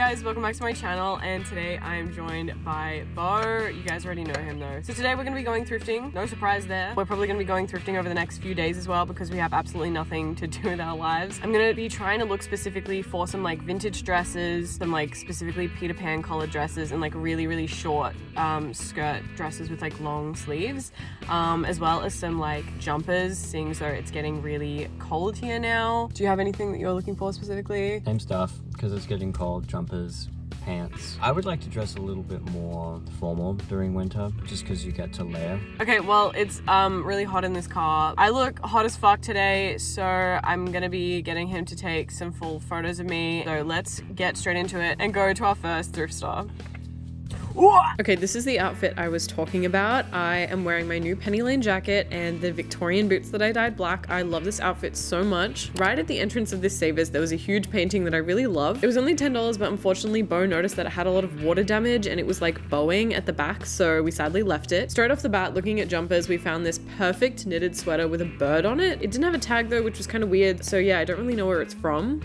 guys, welcome back to my channel, and today I am joined by Bo. You guys already know him though. So today we're going to be going thrifting. No surprise there. We're probably going to be going thrifting over the next few days as well because we have absolutely nothing to do with our lives. I'm going to be trying to look specifically for some like vintage dresses, some like specifically Peter Pan collar dresses, and like really short skirt dresses with like long sleeves, as well as some like jumpers, seeing as though it's getting really cold here now. Do you have anything that you're looking for specifically? Same stuff, because it's getting cold. Jumpers, pants. I would like to dress a little bit more formal during winter, just because you get to layer. Okay, well, it's really hot in this car. I look hot as fuck today, so I'm gonna be getting him to take some full photos of me. So let's get straight into it and go to our first thrift store. Okay, this is the outfit I was talking about. I am wearing my new Penny Lane jacket and the Victorian boots that I dyed black. I love this outfit so much. Right at the entrance of this Savers, there was a huge painting that I really loved. It was only $10, but unfortunately Bo noticed that it had a lot of water damage and it was like bowing at the back, so we sadly left it. Straight off the bat, looking at jumpers, we found this perfect knitted sweater with a bird on it. It didn't have a tag though, which was kind of weird, so yeah, I don't really know where it's from.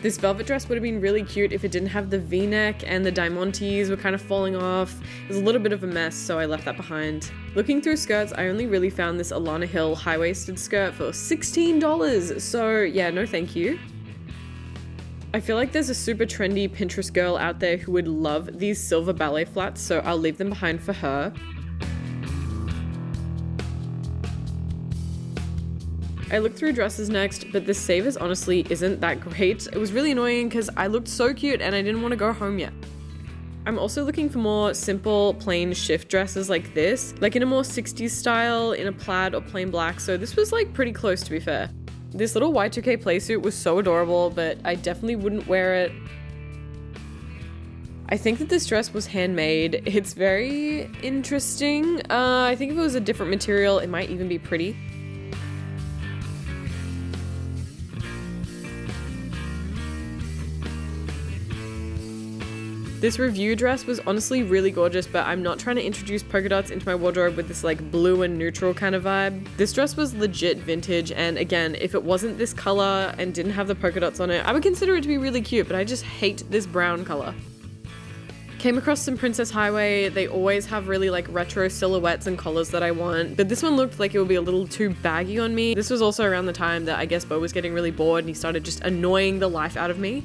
This velvet dress would have been really cute if it didn't have the V-neck, and the diamantes were kind of falling off. It was a little bit of a mess, so I left that behind. Looking through skirts, I only really found this Alana Hill high-waisted skirt for $16, so yeah, no thank you. I feel like there's a super trendy Pinterest girl out there who would love these silver ballet flats, so I'll leave them behind for her. I looked through dresses next, but this Savers honestly isn't that great. It was really annoying because I looked so cute and I didn't want to go home yet. I'm also looking for more simple, plain shift dresses like this, like in a more 60s style, in a plaid or plain black, so this was like pretty close to be fair. This little Y2K playsuit was so adorable, but I definitely wouldn't wear it. I think that this dress was handmade. It's very interesting. I think if it was a different material, it might even be pretty. This review dress was honestly really gorgeous, but I'm not trying to introduce polka dots into my wardrobe with this like blue and neutral kind of vibe. This dress was legit vintage, and again, if it wasn't this color and didn't have the polka dots on it, I would consider it to be really cute, but I just hate this brown color. Came across some Princess Highway. They always have really like retro silhouettes and collars that I want, but this one looked like it would be a little too baggy on me. This was also around the time that I guess Bo was getting really bored and he started just annoying the life out of me.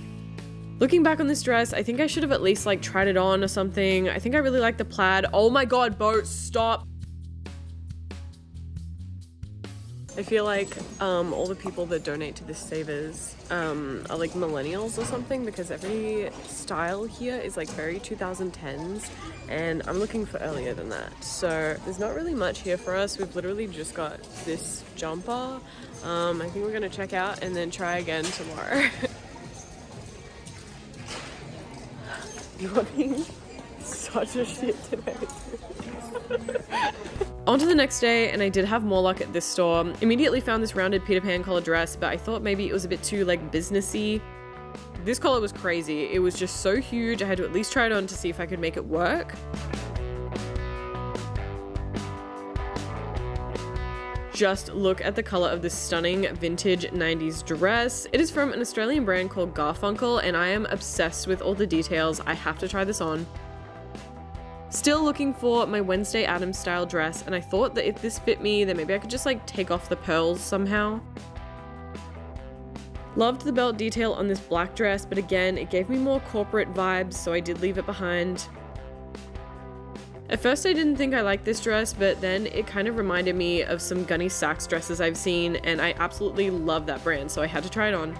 Looking back on this dress, I think I should have at least like tried it on or something. I think I really like the plaid. Oh my god, Bo, stop. I feel like all the people that donate to this Savers are like millennials or something, because every style here is like very 2010s and I'm looking for earlier than that. So there's not really much here for us. We've literally just got this jumper. I think we're gonna check out and then try again tomorrow. You're being such a shit today. On to the next day, and I did have more luck at this store. Immediately found this rounded Peter Pan collar dress, but I thought maybe it was a bit too like businessy. This collar was crazy. It was just so huge. I had to at least try it on to see if I could make it work. Just look at the color of this stunning vintage 90s dress. It is from an Australian brand called Garfunkel, and I am obsessed with all the details. I have to try this on. Still looking for my Wednesday Addams style dress, and I thought that if this fit me, then maybe I could just like take off the pearls somehow. Loved the belt detail on this black dress, but again, it gave me more corporate vibes, so I did leave it behind. At first I didn't think I liked this dress, but then it kind of reminded me of some Gunny Sacks dresses I've seen, and I absolutely love that brand, so I had to try it on.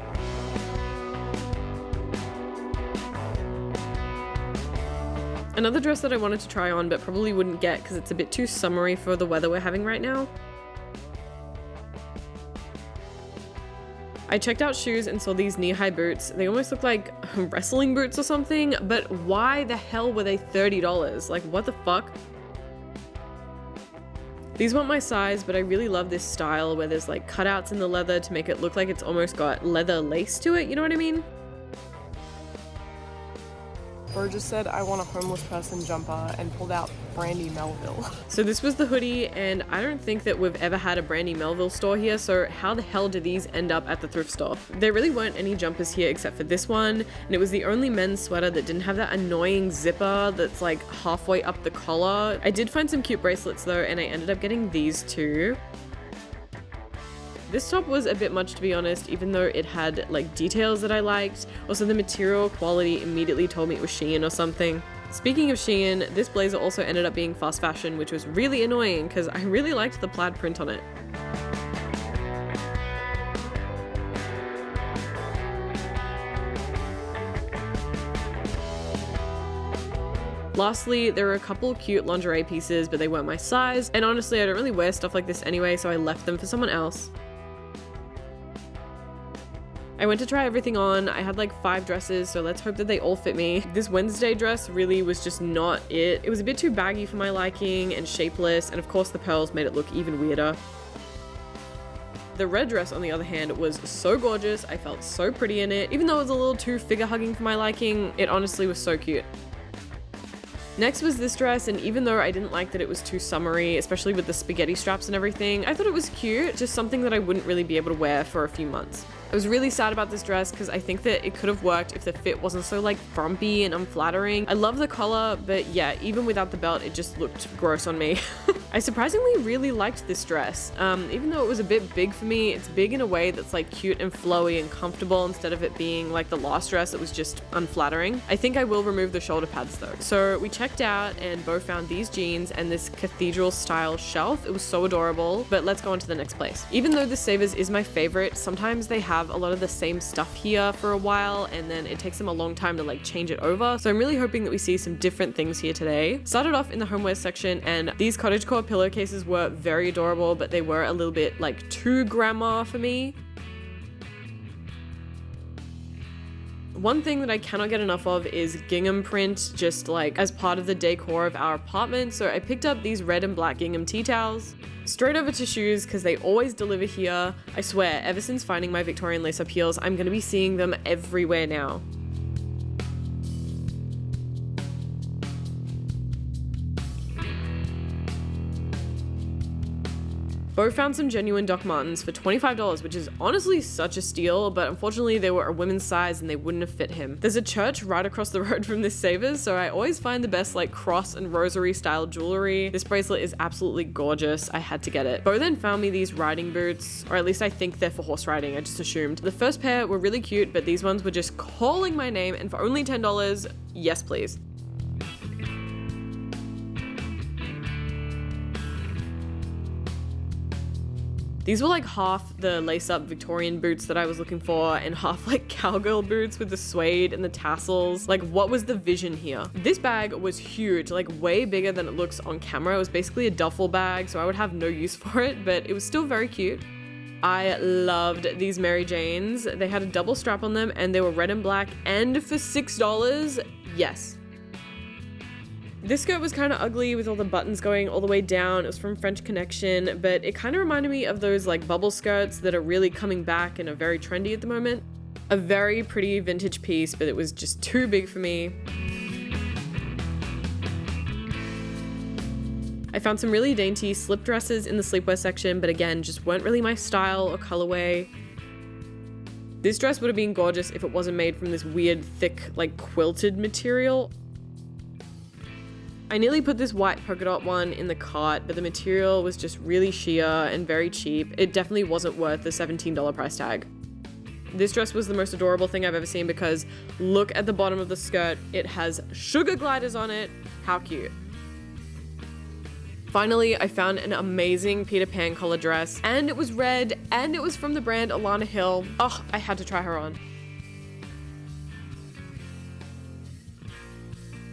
Another dress that I wanted to try on but probably wouldn't get because it's a bit too summery for the weather we're having right now. I checked out shoes and saw these knee-high boots. They almost look like wrestling boots or something, but why the hell were they $30? Like, what the fuck? These weren't my size, but I really love this style where there's like cutouts in the leather to make it look like it's almost got leather lace to it, you know what I mean? Bro just said I want a homeless person jumper and pulled out Brandy Melville. So this was the hoodie, and I don't think that we've ever had a Brandy Melville store here, so how the hell did these end up at the thrift store? There really weren't any jumpers here except for this one, and it was the only men's sweater that didn't have that annoying zipper that's like halfway up the collar. I did find some cute bracelets though, and I ended up getting these two. This top was a bit much, to be honest, even though it had like details that I liked. Also, the material quality immediately told me it was Shein or something. Speaking of Shein, this blazer also ended up being fast fashion, which was really annoying because I really liked the plaid print on it. Lastly, there were a couple cute lingerie pieces, but they weren't my size, and honestly I don't really wear stuff like this anyway, so I left them for someone else. I went to try everything on. I had like 5 dresses, so let's hope that they all fit me. This Wednesday dress really was just not it. It was a bit too baggy for my liking and shapeless, and of course the pearls made it look even weirder. The red dress, on the other hand, was so gorgeous. I felt so pretty in it. Even though it was a little too figure-hugging for my liking, it honestly was so cute. Next was this dress, and even though I didn't like that it was too summery, especially with the spaghetti straps and everything, I thought it was cute, just something that I wouldn't really be able to wear for a few months. I was really sad about this dress because I think that it could have worked if the fit wasn't so like frumpy and unflattering. I love the collar, but yeah, even without the belt, it just looked gross on me. I surprisingly really liked this dress. Even though it was a bit big for me, it's big in a way that's like cute and flowy and comfortable instead of it being like the last dress that was just unflattering. I think I will remove the shoulder pads though. So we checked out and Bo found these jeans and this cathedral style shelf. It was so adorable, but let's go on to the next place. Even though the Savers is my favorite, sometimes they have a lot of the same stuff here for a while and then it takes them a long time to like change it over. So I'm really hoping that we see some different things here today. Started off in the homeware section, and these cottagecore pillowcases were very adorable, but they were a little bit like too grandma for me. One thing that I cannot get enough of is gingham print, just like as part of the decor of our apartment. So I picked up these red and black gingham tea towels. Straight over to shoes, because they always deliver here. I swear, ever since finding my Victorian lace-up heels, I'm going to be seeing them everywhere now. Bo found some genuine Doc Martens for $25, which is honestly such a steal, but unfortunately they were a women's size and they wouldn't have fit him. There's a church right across the road from this Savers, so I always find the best like cross and rosary style jewelry. This bracelet is absolutely gorgeous. I had to get it. Bo then found me these riding boots, or at least I think they're for horse riding, I just assumed. The first pair were really cute, but these ones were just calling my name, and for only $10, yes please. These were like half the lace-up Victorian boots that I was looking for and half like cowgirl boots with the suede and the tassels. Like, what was the vision here? This bag was huge, like way bigger than it looks on camera. It was basically a duffel bag, so I would have no use for it, but it was still very cute. I loved these Mary Janes. They had a double strap on them and they were red and black, and for $6, yes. This skirt was kind of ugly with all the buttons going all the way down. It was from French Connection, but it kind of reminded me of those like bubble skirts that are really coming back and are very trendy at the moment. A very pretty vintage piece, but it was just too big for me. I found some really dainty slip dresses in the sleepwear section, but again, just weren't really my style or colorway. This dress would have been gorgeous if it wasn't made from this weird, thick, like quilted material. I nearly put this white polka dot one in the cart, but the material was just really sheer and very cheap. It definitely wasn't worth the $17 price tag. This dress was the most adorable thing I've ever seen because look at the bottom of the skirt. It has sugar gliders on it. How cute. Finally, I found an amazing Peter Pan collar dress, and it was red, and it was from the brand Alana Hill. Oh, I had to try her on.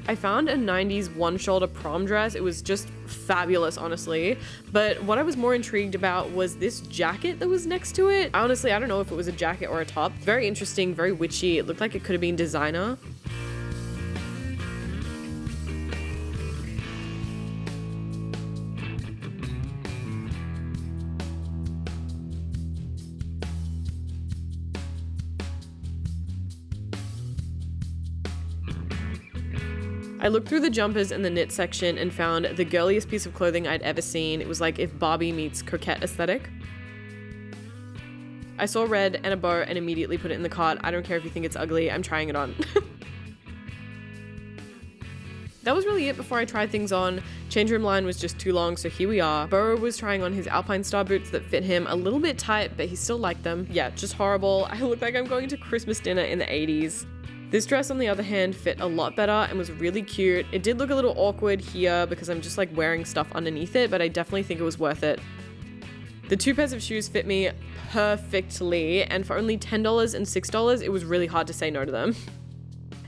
I found a 90s one-shoulder prom dress. It was just fabulous, honestly. But what I was more intrigued about was this jacket that was next to it. Honestly, I don't know if it was a jacket or a top. Very interesting, very witchy. It looked like it could have been designer. I looked through the jumpers and the knit section and found the girliest piece of clothing I'd ever seen. It was like if Barbie meets coquette aesthetic. I saw red and a bow and immediately put it in the cart. I don't care if you think it's ugly, I'm trying it on. That was really it before I tried things on. Change room line was just too long, so here we are. Bo was trying on his Alpine Star boots that fit him a little bit tight, but he still liked them. Yeah, just horrible. I look like I'm going to Christmas dinner in the 80s. This dress, on the other hand, fit a lot better and was really cute. It did look a little awkward here because I'm just like wearing stuff underneath it, but I definitely think it was worth it. The 2 pairs of shoes fit me perfectly, and for only $10 and $6, it was really hard to say no to them.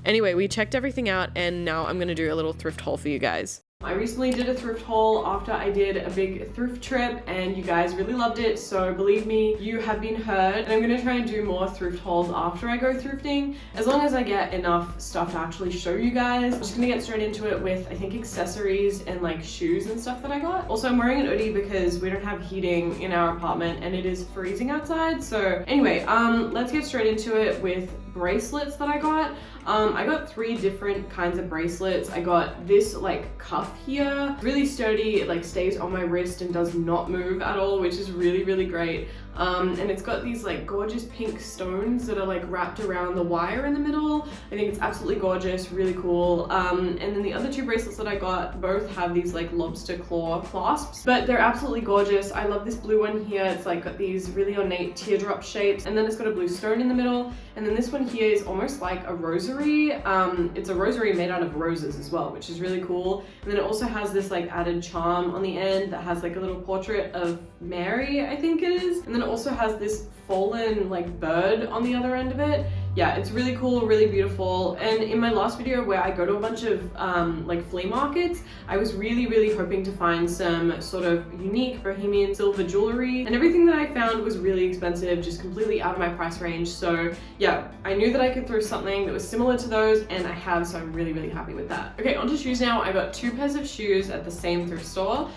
Anyway, we checked everything out and now I'm gonna do a little thrift haul for you guys. I recently did a thrift haul after I did a big thrift trip and you guys really loved it, so believe me, you have been heard. And I'm gonna try and do more thrift hauls after I go thrifting, as long as I get enough stuff to actually show you guys. I'm just gonna get straight into it with, I think, accessories and like shoes and stuff that I got. Also, I'm wearing an hoodie because we don't have heating in our apartment and it is freezing outside. So anyway, let's get straight into it with bracelets that I got. I got 3 different kinds of bracelets. I got this like cuff here, really sturdy. It like stays on my wrist and does not move at all, which is really, really great. And it's got these like gorgeous pink stones that are like wrapped around the wire in the middle. I think it's absolutely gorgeous, really cool. And then the other 2 bracelets that I got both have these like lobster claw clasps, but they're absolutely gorgeous. I love this blue one here. It's like got these really ornate teardrop shapes, and then it's got a blue stone in the middle. And then this one here is almost like a rosary. It's a rosary made out of roses as well, which is really cool. And then it also has this like added charm on the end that has like a little portrait of Mary, I think it is. And then it also has this fallen like bird on the other end of it. Yeah, it's really cool, really beautiful. And in my last video where I go to a bunch of like flea markets, I was really, really hoping to find some sort of unique bohemian silver jewelry, and everything that I found was really expensive, just completely out of my price range. So yeah, I knew that I could throw something that was similar to those, and I have, so I'm really, really happy with that. Okay, onto shoes now. I got 2 pairs of shoes at the same thrift store.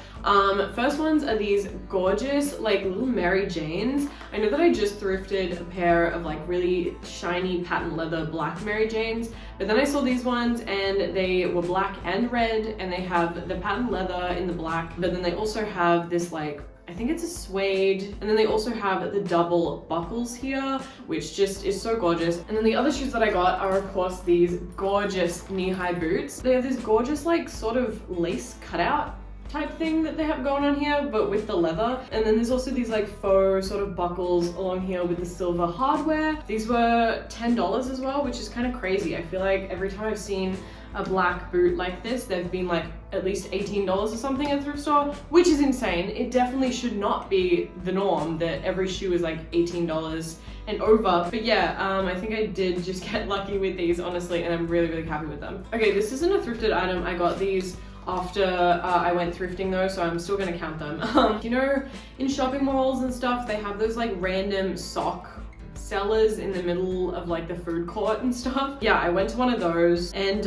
First ones are these gorgeous like little Mary Janes. I know that I just thrifted a pair of like really shiny patent leather black Mary Janes, but then I saw these ones and they were black and red, and they have the patent leather in the black, but then they also have this like, I think it's a suede, and then they also have the double buckles here, which just is so gorgeous. And then the other shoes that I got are of course these gorgeous knee-high boots. They have this gorgeous like sort of lace cutout type thing that they have going on here, but with the leather. And then there's also these like faux sort of buckles along here with the silver hardware. These were $10 as well, which is kind of crazy. I feel like every time I've seen a black boot like this, they've been like at least $18 or something at a thrift store, which is insane. It definitely should not be the norm that every shoe is like $18 and over. But yeah, I think I did just get lucky with these, honestly, and I'm really, really happy with them. Okay, this isn't a thrifted item. I got these after I went thrifting though, so I'm still gonna count them. You know, in shopping malls and stuff, they have those like random sock sellers in the middle of like the food court and stuff. Yeah, I went to one of those, and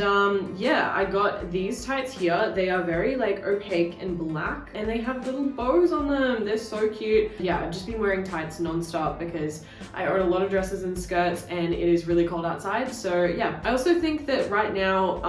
yeah, I got these tights here. They are very like opaque and black, and they have little bows on them. They're so cute. Yeah, I've just been wearing tights non-stop because I own a lot of dresses and skirts and it is really cold outside. So yeah, I also think that right now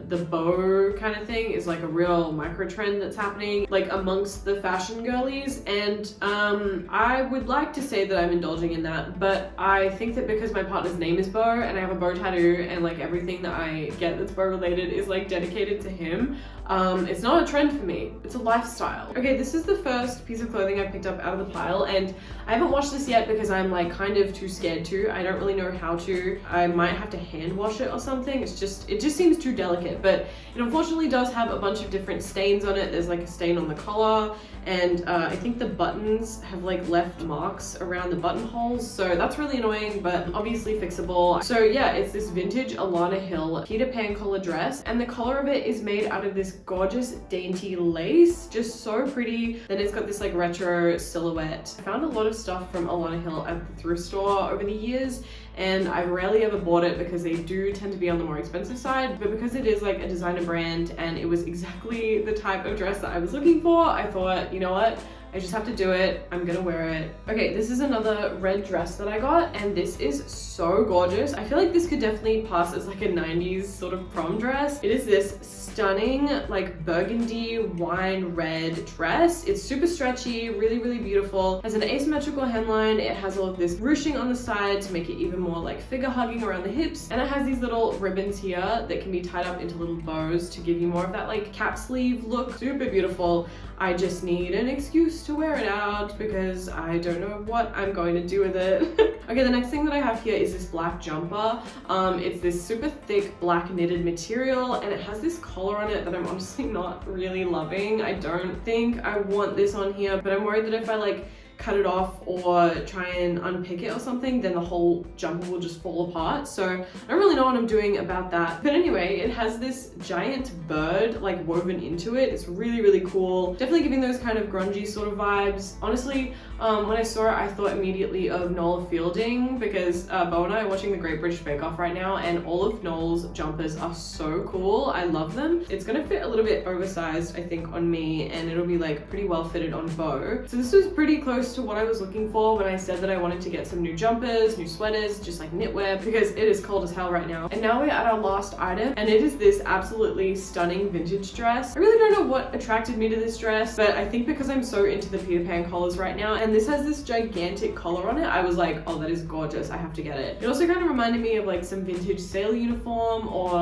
the bow kind of thing is like a real micro trend that's happening like amongst the fashion girlies, and I would like to say that I'm indulging in that, but I think that because my partner's name is Bo and I have a bow tattoo and like everything that I get that's bow related is like dedicated to him, it's not a trend for me, it's a lifestyle. Okay, this is the first piece of clothing I picked up out of the pile, and I haven't washed this yet because I'm like kind of too scared to. I don't really know how to. I might have to hand wash it or something. It just seems too delicate, but it unfortunately does have a bunch of different stains on it. There's like a stain on the collar, and I think the buttons have like left marks around the buttonholes, so that's really annoying, but obviously fixable. So yeah, it's this vintage Alana Hill Peter Pan collar dress, and the collar of it is made out of this gorgeous dainty lace, just so pretty. Then it's got this like retro silhouette. I found a lot of stuff from Alana Hill at the thrift store over the years, and I rarely ever bought it because they do tend to be on the more expensive side, but because it is like a designer brand and it was exactly the type of dress that I was looking for, I thought, you know what, I just have to do it. I'm gonna wear it. Okay, this is another red dress that I got, and this is so gorgeous. I feel like this could definitely pass as like a 90s sort of prom dress. It is this stunning like burgundy wine red dress. It's super stretchy, really, really beautiful. Has an asymmetrical hemline. It has all of this ruching on the side to make it even more like figure hugging around the hips. And it has these little ribbons here that can be tied up into little bows to give you more of that like cap sleeve look. Super beautiful. I just need an excuse to wear it out because I don't know what I'm going to do with it. Okay, the next thing that I have here is this black jumper. It's this super thick black knitted material, and it has this collar on it that I'm honestly not really loving. I don't think I want this on here, but I'm worried that if I like cut it off or try and unpick it or something, then the whole jumper will just fall apart. So I don't really know what I'm doing about that. But anyway, it has this giant bird like woven into it. It's really, really cool. Definitely giving those kind of grungy sort of vibes. Honestly, when I saw it, I thought immediately of Noel Fielding because Bo and I are watching the Great British Bake Off right now, and all of Noel's jumpers are so cool. I love them. It's gonna fit a little bit oversized, I think, on me, and it'll be like pretty well fitted on Bo. So this was pretty close to what I was looking for when I said that I wanted to get some new jumpers, new sweaters, just like knitwear, because it is cold as hell right now. And now we're at our last item, and it is this absolutely stunning vintage dress. I really don't know what attracted me to this dress, but I think because I'm so into the Peter Pan collars right now, and this has this gigantic collar on it, I was like, oh, that is gorgeous, I have to get it. It also kind of reminded me of like some vintage sailor uniform or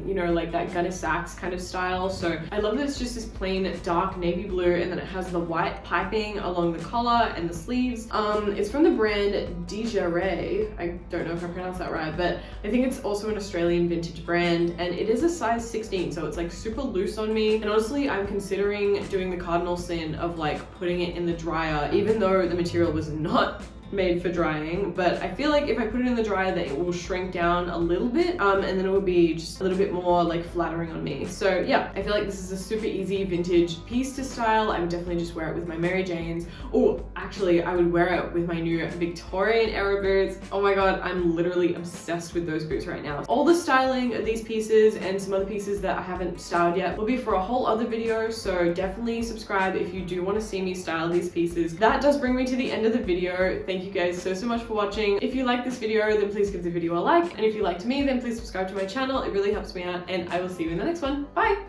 you know, like that Gunner Sachs kind of style. So I love that it's just this plain dark navy blue, and then it has the white piping along the collar and the sleeves. It's from the brand Dijare. I don't know if I pronounced that right, but I think it's also an Australian vintage brand, and it is a size 16, so it's like super loose on me. And honestly, I'm considering doing the cardinal sin of like putting it in the dryer, even though the material was not made for drying, but I feel like if I put it in the dryer that it will shrink down a little bit, and then it will be just a little bit more like flattering on me. So yeah, I feel like this is a super easy vintage piece to style. I would definitely just wear it with my Mary Janes. Oh, actually I would wear it with my new Victorian era boots. Oh my god, I'm literally obsessed with those boots right now. All the styling of these pieces and some other pieces that I haven't styled yet will be for a whole other video, so definitely subscribe if you do want to see me style these pieces. That does bring me to the end of the video. Thank you guys so much for watching. If you like this video, then please give the video a like, and if you liked me, then please subscribe to my channel. It really helps me out, and I will see you in the next one. Bye!